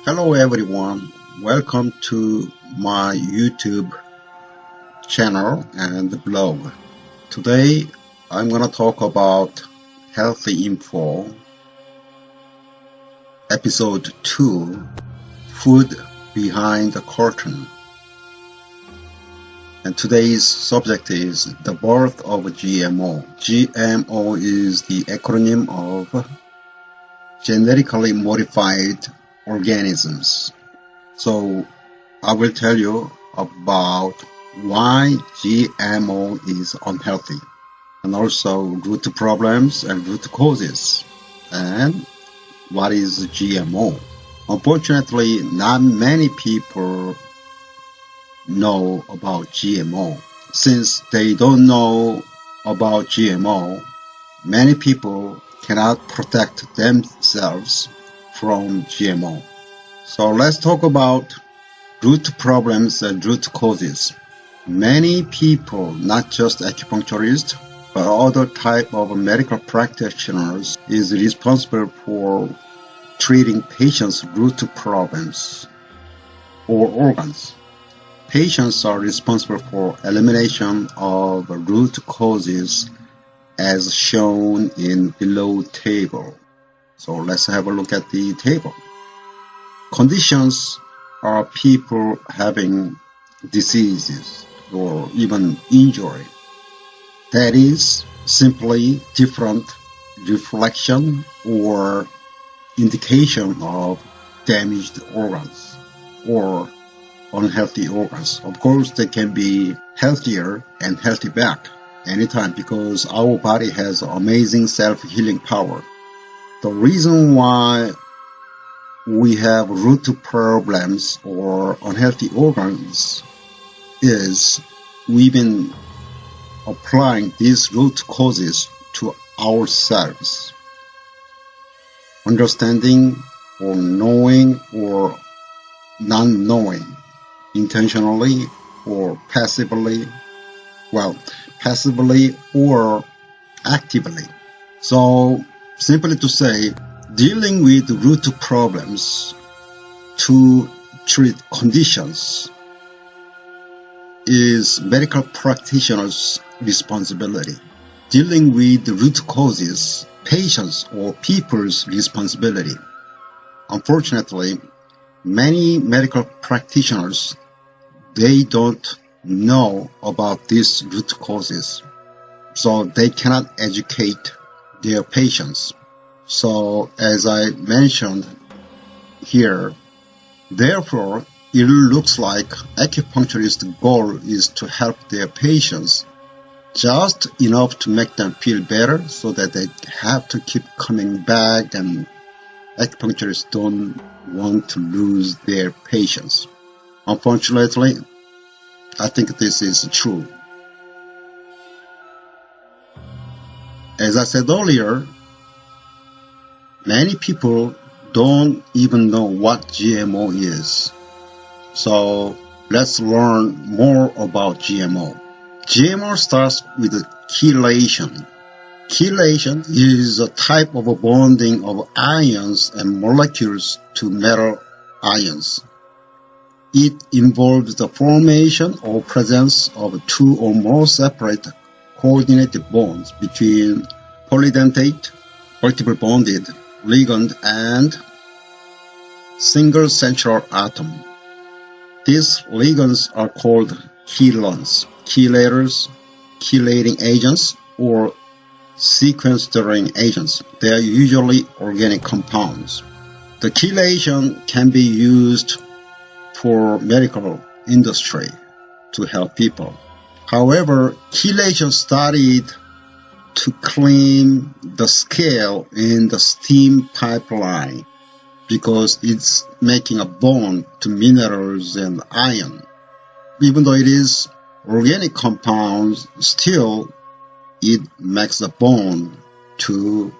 Hello everyone, welcome to my YouTube channel and blog. Today I'm gonna talk about Healthy Info, Episode 2, Food Behind the Curtain. And today's subject is the birth of GMO. GMO is the acronym of Genetically Modified Organisms. So I will tell you about why GMO is unhealthy, and also root problems and root causes, and what is GMO. Unfortunately, not many people know about GMO. Since they don't know about GMO, many people cannot protect themselves from GMO. So let's talk about root problems and root causes. Many people, not just acupuncturists, but other type of medical practitioners, is responsible for treating patients' root problems or organs. Patients are responsible for elimination of root causes as shown in below table. So let's have a look at the table. Conditions are people having diseases or even injury. That is simply different reflection or indication of damaged organs or unhealthy organs. Of course, they can be healthier and healthy back anytime because our body has amazing self-healing power. The reason why we have root problems or unhealthy organs is we've been applying these root causes to ourselves. Understanding or knowing or non-knowing, intentionally or passively, passively or actively. So simply to say, dealing with root problems to treat conditions is medical practitioners' responsibility. Dealing with root causes, patients or people's responsibility. Unfortunately, many medical practitioners, they don't know about these root causes, so they cannot educate their patients. So as I mentioned here, therefore it looks like acupuncturist's goal is to help their patients just enough to make them feel better so that they have to keep coming back, and acupuncturists don't want to lose their patients. Unfortunately, I think this is true. As I said earlier, many people don't even know what GMO is. So let's learn more about GMO. GMO starts with chelation. Chelation is a type of a bonding of ions and molecules to metal ions. It involves the formation or presence of two or more separate coordinated bonds between polydentate, vertebral bonded ligand and single central atom. These ligands are called chelons, chelators, chelating agents, or sequestering agents. They are usually organic compounds. The chelation can be used for medical industry to help people. However, chelation started to clean the scale in the steam pipeline because it's making a bond to minerals and iron. Even though it is organic compounds, still it makes a bond to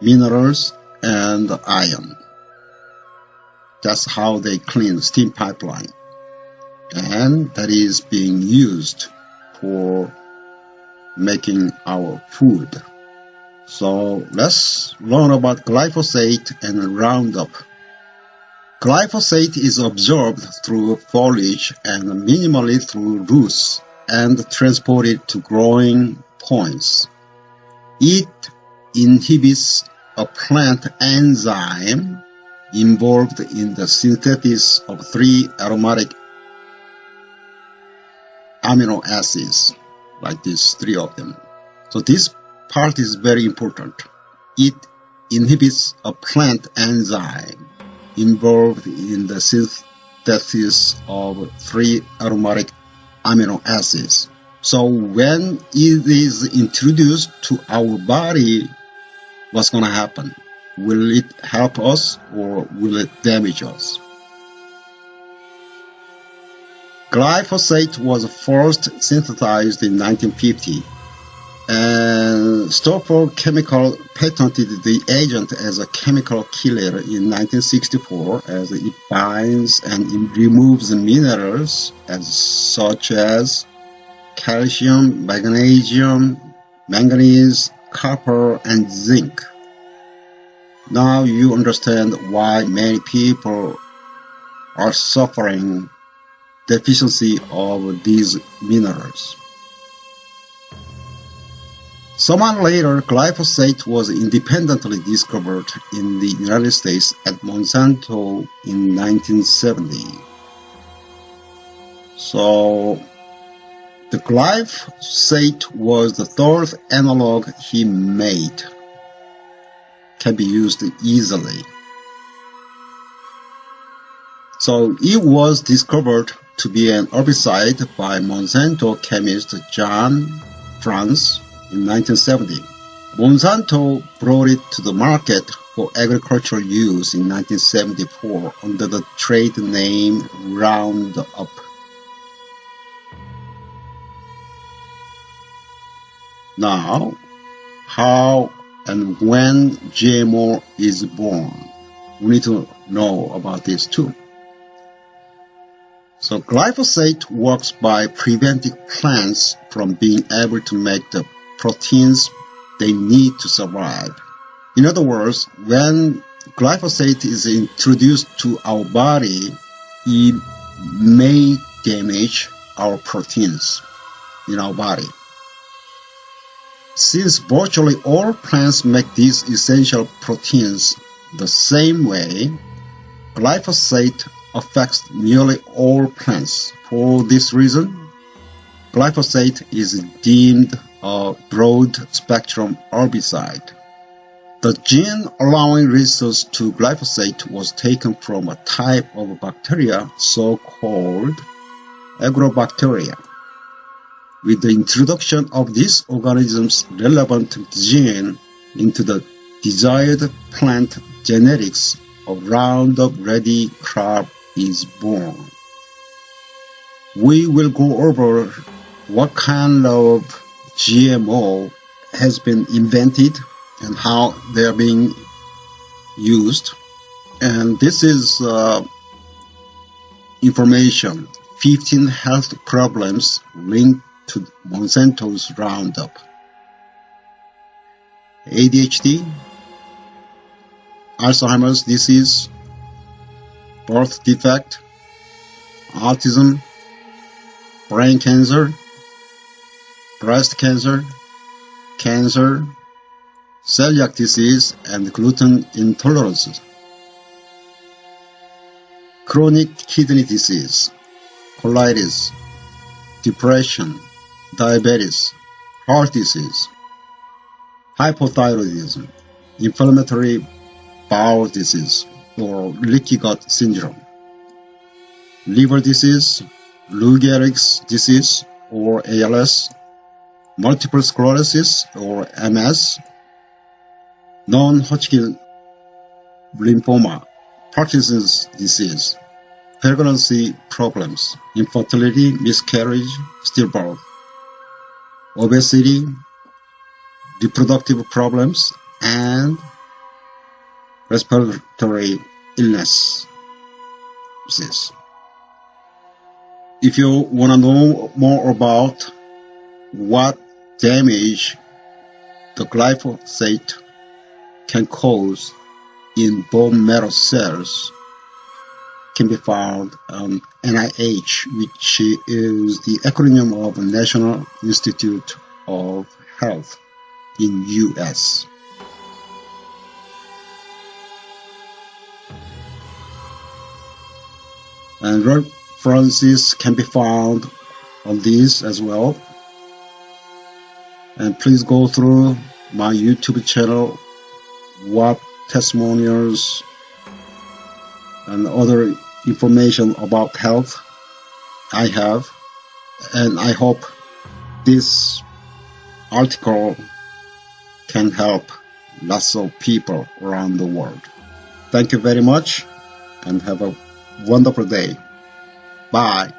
minerals and iron. That's how they clean the steam pipeline. And that is being used for making our food. So let's learn about glyphosate and Roundup. Glyphosate is absorbed through foliage and minimally through roots and transported to growing points. It inhibits a plant enzyme involved in the synthesis of 3 aromatic amino acids, like these 3 of them. So this part is very important. It inhibits a plant enzyme involved in the synthesis of 3 aromatic amino acids. So when it is introduced to our body, what's going to happen? Will it help us or will it damage us? Glyphosate was first synthesized in 1950, and Stoffel Chemical patented the agent as a chemical killer in 1964, as it binds and removes minerals such as calcium, magnesium, manganese, copper, and zinc. Now you understand why many people are suffering deficiency of these minerals. Some months later, glyphosate was independently discovered in the United States at Monsanto in 1970. So, the glyphosate was the third analog he made. Can be used easily. So, it was discovered to be an herbicide by Monsanto chemist John Franz in 1970. Monsanto brought it to the market for agricultural use in 1974 under the trade name Roundup. Now, how and when GMO is born? We need to know about this too. So glyphosate works by preventing plants from being able to make the proteins they need to survive. In other words, when glyphosate is introduced to our body, it may damage our proteins in our body. Since virtually all plants make these essential proteins the same way, glyphosate affects nearly all plants. For this reason, glyphosate is deemed a broad-spectrum herbicide. The gene allowing resistance to glyphosate was taken from a type of bacteria so-called agrobacteria. With the introduction of this organism's relevant gene into the desired plant genetics, a Roundup-ready crop is born. We will go over what kind of GMO has been invented and how they are being used. And this is information, 15 health problems linked to Monsanto's Roundup. ADHD, Alzheimer's disease, birth defect, autism, brain cancer, breast cancer, cancer, celiac disease, and gluten intolerance, chronic kidney disease, colitis, depression, diabetes, heart disease, hypothyroidism, inflammatory bowel disease or leaky gut syndrome, liver disease, Lou Gehrig's disease or ALS, multiple sclerosis or MS, non-Hodgkin lymphoma, Parkinson's disease, pregnancy problems, infertility, miscarriage, stillbirth, obesity, reproductive problems, and respiratory illnesses. If you want to know more about what damage the glyphosate can cause in bone marrow cells, can be found on NIH, which is the acronym of National Institute of Health in US. And references can be found on these as well. And please go through my YouTube channel, what testimonials and other information about health I have. And I hope this article can help lots of people around the world. Thank you very much and have a wonderful day. Bye.